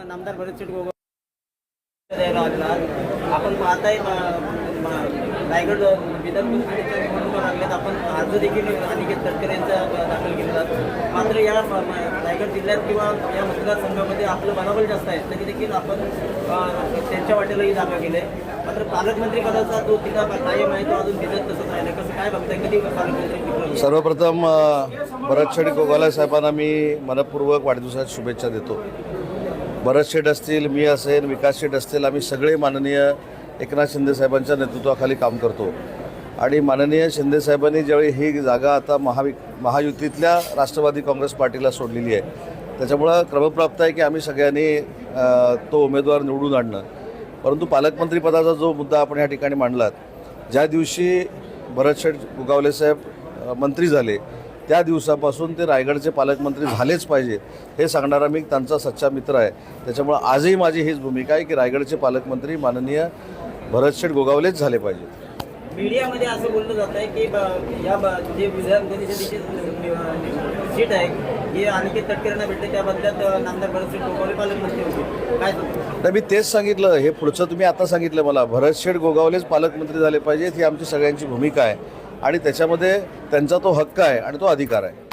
नामदार भरतशेठ गोगावले द्यायला आलेला आपण पाहताय रायगड विधान परिषदेच्या निवडणुका लागल्यात. आपण अर्ज देखील अनिकेत तटकरे यांचा दाखल केलेला. मात्र या रायगड जिल्ह्यात किंवा या मतदारसंघामध्ये आपलं बलाबल जास्त आहे तरी देखील आपण त्यांच्या वाटेलाही जागा केले. मात्र पालकमंत्री पदाचा जो तिला कायम आहे तो अजून भिजत तसंच राहिलं. कसं काय बघताय, कधी पालकमंत्री? सर्वप्रथम भरतशेठ गोगावले साहेबांना मी मनपूर्वक वाढदिवसाच्या शुभेच्छा देतो. भरतशेठ असतील, मी असेल, विकास शेठ असतील, आम्ही सगळे माननीय एकनाथ शिंदे साहेबांच्या नेतृत्वाखाली काम करतो. आणि माननीय शिंदे साहेबांनी ज्यावेळी ही जागा आता महायुतीतल्या राष्ट्रवादी काँग्रेस पार्टीला सोडलेली आहे, त्याच्यामुळं क्रमप्राप्त आहे की आम्ही सगळ्यांनी तो उमेदवार निवडून आणणं. परंतु पालकमंत्रीपदाचा जो मुद्दा आपण या ठिकाणी मांडलात, ज्या दिवशी भरतशेठ गोगावले साहेब मंत्री झाले त्या दिवसापासून ते रायगडचे पालकमंत्री झालेच पाहिजे हे सांगणारा मी त्यांचा सच्चा मित्र आहे. त्याच्यामुळं आजही माझी हीच भूमिका आहे की रायगडचे पालकमंत्री माननीय भरतशेठ गोगावलेच झाले पाहिजे. मीडियामध्ये असं बोललं जात आहे की या जे विधान परिषदेची सीट आहे ही अनिकेत तटकरेंना भेटते, त्या बदल्यात नामदार भरतशेठ गोगावले पालकमंत्री होते. काय नाही, मी तेच सांगितलं. हे पुढचं तुम्ही आता सांगितलं मला. भरतशेठ गोगावलेच पालकमंत्री झाले पाहिजेत ही आमची सगळ्यांची भूमिका आहे आणि त्याच्यामध्ये त्यांचा तो हक्क आहे आणि तो अधिकार आहे.